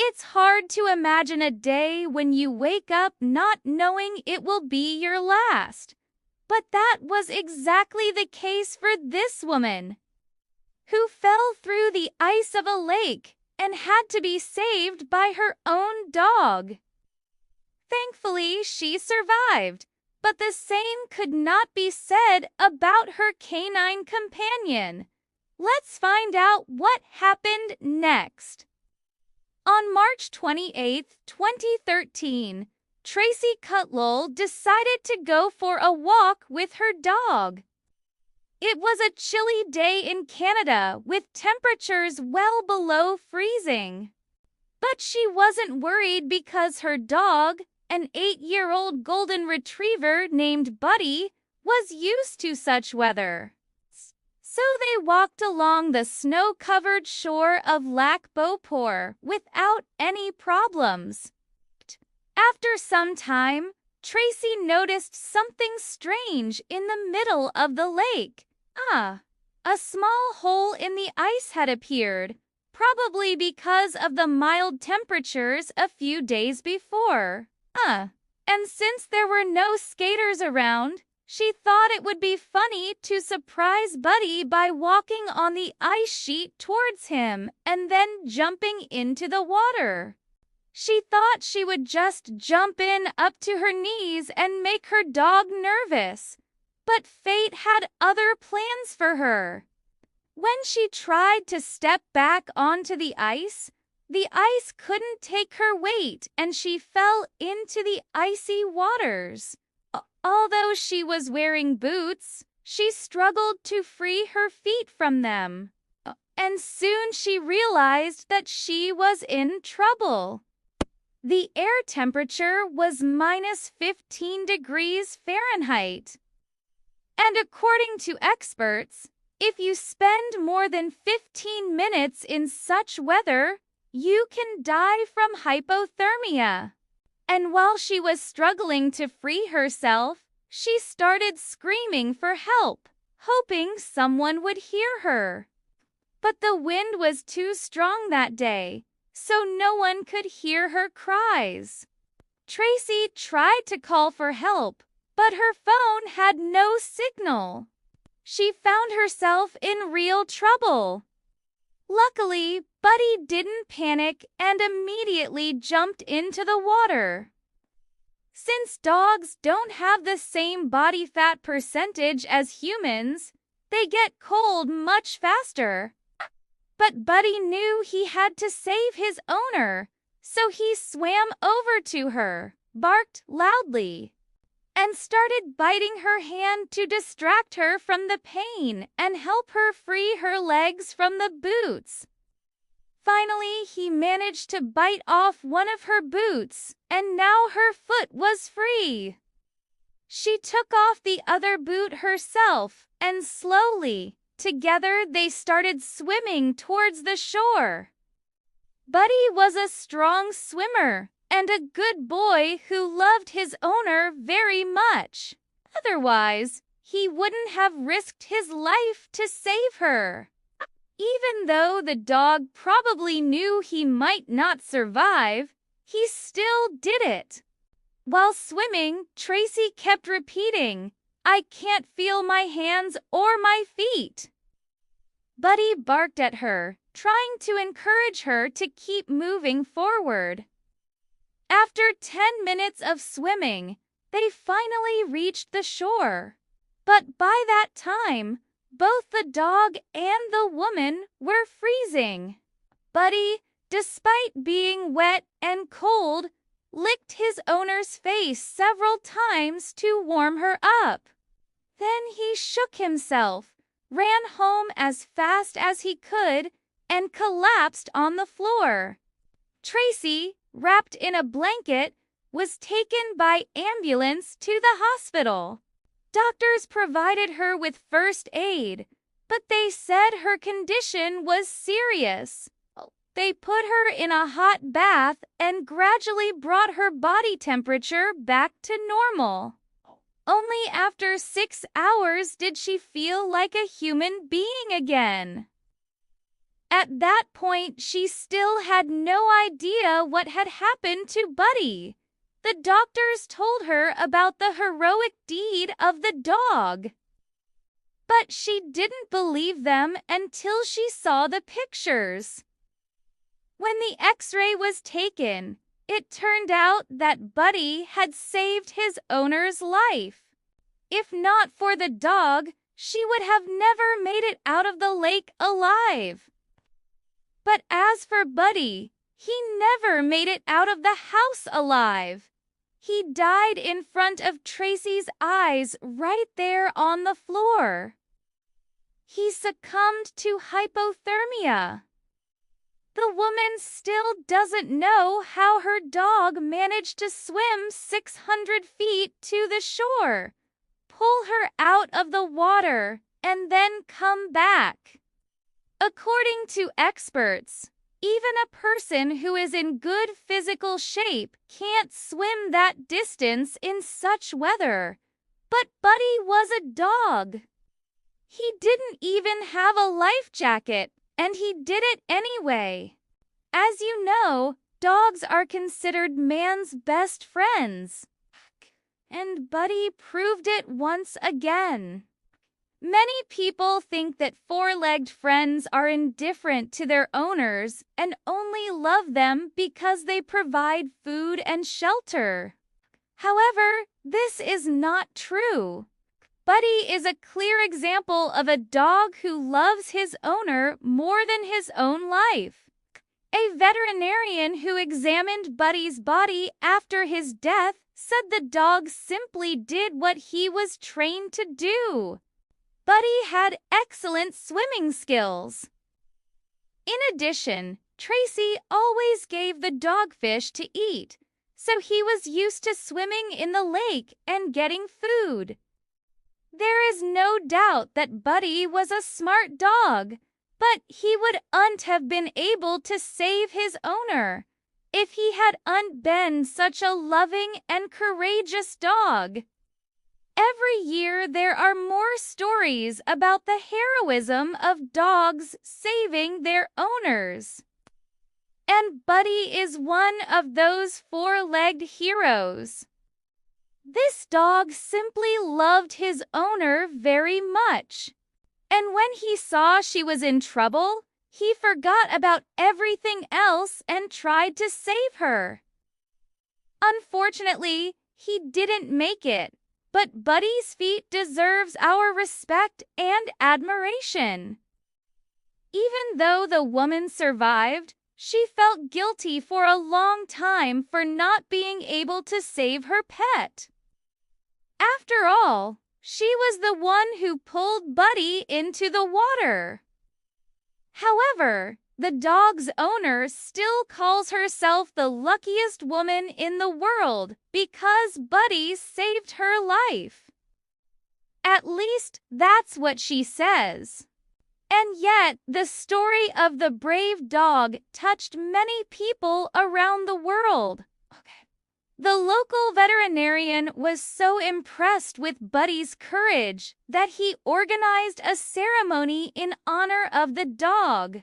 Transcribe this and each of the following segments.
It's hard to imagine a day when you wake up not knowing it will be your last. But that was exactly the case for this woman, who fell through the ice of a lake and had to be saved by her own dog. Thankfully, she survived, but the same could not be said about her canine companion. Let's find out what happened next. On March 28, 2013, Tracy Cutloll decided to go for a walk with her dog. It was a chilly day in Canada with temperatures well below freezing. But she wasn't worried because her dog, an 8-year-old golden retriever named Buddy, was used to such weather. So they walked along the snow-covered shore of Lac Beauport without any problems. After some time, Tracy noticed something strange in the middle of the lake. A small hole in the ice had appeared, probably because of the mild temperatures a few days before. And since there were no skaters around, she thought it would be funny to surprise Buddy by walking on the ice sheet towards him and then jumping into the water. She thought she would just jump in up to her knees and make her dog nervous. But fate had other plans for her. When she tried to step back onto the ice couldn't take her weight and she fell into the icy waters. Although she was wearing boots, she struggled to free her feet from them. And soon she realized that she was in trouble. The air temperature was -15 degrees Fahrenheit. And according to experts, if you spend more than 15 minutes in such weather, you can die from hypothermia. And while she was struggling to free herself, she started screaming for help, hoping someone would hear her. But the wind was too strong that day, so no one could hear her cries. Tracy tried to call for help, but her phone had no signal. She found herself in real trouble. Luckily, Buddy didn't panic and immediately jumped into the water. Since dogs don't have the same body fat percentage as humans, they get cold much faster. But Buddy knew he had to save his owner, so he swam over to her, barked loudly, and started biting her hand to distract her from the pain and help her free her legs from the boots. Finally, he managed to bite off one of her boots, and now her foot was free. She took off the other boot herself, and slowly, together they started swimming towards the shore. Buddy was a strong swimmer and a good boy who loved his owner very much. Otherwise, he wouldn't have risked his life to save her. Even though the dog probably knew he might not survive, he still did it. While swimming, Tracy kept repeating, "I can't feel my hands or my feet." Buddy barked at her, trying to encourage her to keep moving forward. After 10 minutes of swimming, they finally reached the shore. But by that time, both the dog and the woman were freezing. Buddy, despite being wet and cold, licked his owner's face several times to warm her up. Then he shook himself, ran home as fast as he could, and collapsed on the floor. Tracy, wrapped in a blanket, was taken by ambulance to the hospital. Doctors provided her with first aid, but they said her condition was serious. They put her in a hot bath and gradually brought her body temperature back to normal. Only after 6 hours did she feel like a human being again. At that point, she still had no idea what had happened to Buddy. The doctors told her about the heroic deed of the dog. But she didn't believe them until she saw the pictures. When the X-ray was taken, it turned out that Buddy had saved his owner's life. If not for the dog, she would have never made it out of the lake alive. But as for Buddy, he never made it out of the house alive. He died in front of Tracy's eyes right there on the floor. He succumbed to hypothermia. The woman still doesn't know how her dog managed to swim 600 feet to the shore, pull her out of the water, and then come back. According to experts, even a person who is in good physical shape can't swim that distance in such weather. But Buddy was a dog. He didn't even have a life jacket, and he did it anyway. As you know, dogs are considered man's best friends. And Buddy proved it once again. Many people think that four-legged friends are indifferent to their owners and only love them because they provide food and shelter. However, this is not true. Buddy is a clear example of a dog who loves his owner more than his own life. A veterinarian who examined Buddy's body after his death said the dog simply did what he was trained to do. Buddy had excellent swimming skills. In addition, Tracy always gave the dogfish to eat, so he was used to swimming in the lake and getting food. There is no doubt that Buddy was a smart dog, but he wouldn't have been able to save his owner if he hadn't been such a loving and courageous dog. Every year there are more stories about the heroism of dogs saving their owners. And Buddy is one of those four-legged heroes. This dog simply loved his owner very much. And when he saw she was in trouble, he forgot about everything else and tried to save her. Unfortunately, he didn't make it, but Buddy's feat deserves our respect and admiration. Even though the woman survived, she felt guilty for a long time for not being able to save her pet. After all, she was the one who pulled Buddy into the water. However, the dog's owner still calls herself the luckiest woman in the world because Buddy saved her life. At least that's what she says. And yet, the story of the brave dog touched many people around the world. The local veterinarian was so impressed with Buddy's courage that he organized a ceremony in honor of the dog.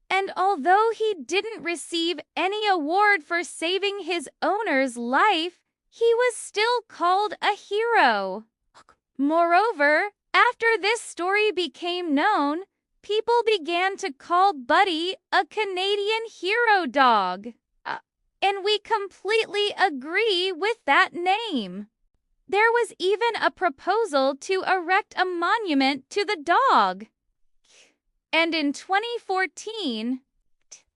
And although he didn't receive any award for saving his owner's life, he was still called a hero. Moreover, after this story became known, people began to call Buddy a Canadian hero dog. And we completely agree with that name. There was even a proposal to erect a monument to the dog. And in 2014,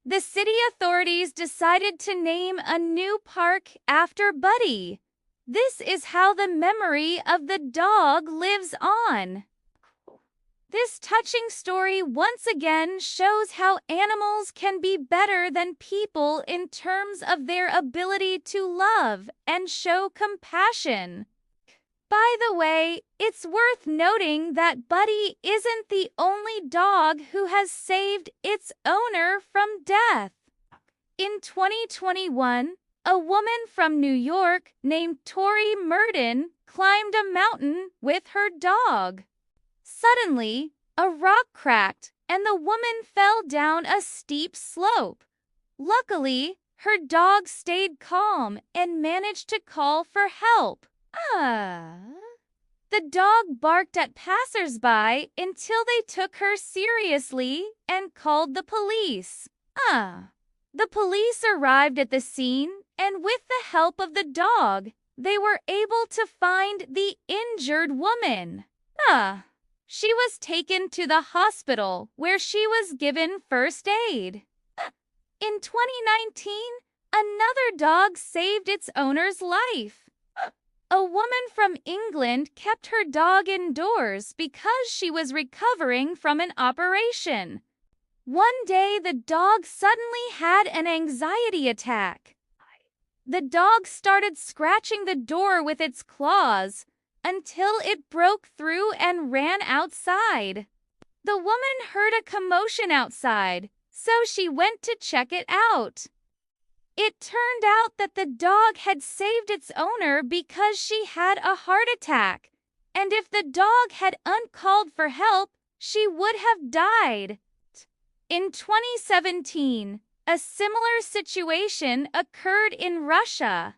the city authorities decided to name a new park after Buddy. This is how the memory of the dog lives on. This touching story once again shows how animals can be better than people in terms of their ability to love and show compassion. By the way, it's worth noting that Buddy isn't the only dog who has saved its owner from death. In 2021, a woman from New York named Tori Murden climbed a mountain with her dog. Suddenly, a rock cracked, and the woman fell down a steep slope. Luckily, her dog stayed calm and managed to call for help. The dog barked at passersby until they took her seriously and called the police. The police arrived at the scene, and with the help of the dog, they were able to find the injured woman. She was taken to the hospital where she was given first aid. In 2019, another dog saved its owner's life. A woman from England kept her dog indoors because she was recovering from an operation. One day, the dog suddenly had an anxiety attack. The dog started scratching the door with its claws until it broke through and ran outside. The woman heard a commotion outside, so she went to check it out. It turned out that the dog had saved its owner because she had a heart attack, and if the dog had uncalled for help, she would have died. In 2017, a similar situation occurred in Russia.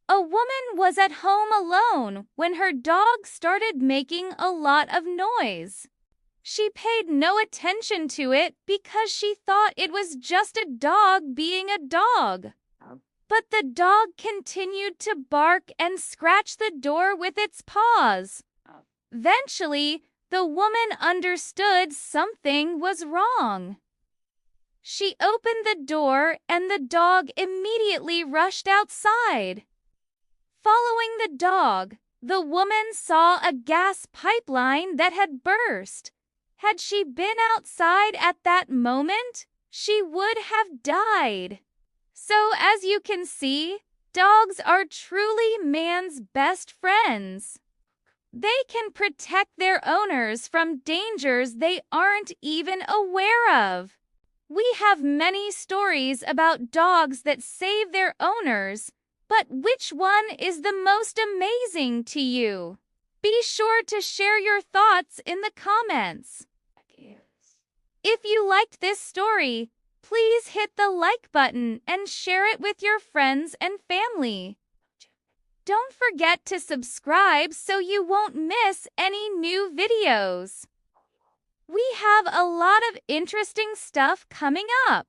A woman was at home alone when her dog started making a lot of noise. She paid no attention to it because she thought it was just a dog being a dog. But the dog continued to bark and scratch the door with its paws. Eventually, the woman understood something was wrong. She opened the door and the dog immediately rushed outside. Following the dog, the woman saw a gas pipeline that had burst. Had she been outside at that moment, she would have died. So as you can see, dogs are truly man's best friends. They can protect their owners from dangers they aren't even aware of. We have many stories about dogs that save their owners, but which one is the most amazing to you? Be sure to share your thoughts in the comments. If you liked this story, please hit the like button and share it with your friends and family. Don't forget to subscribe so you won't miss any new videos. We have a lot of interesting stuff coming up.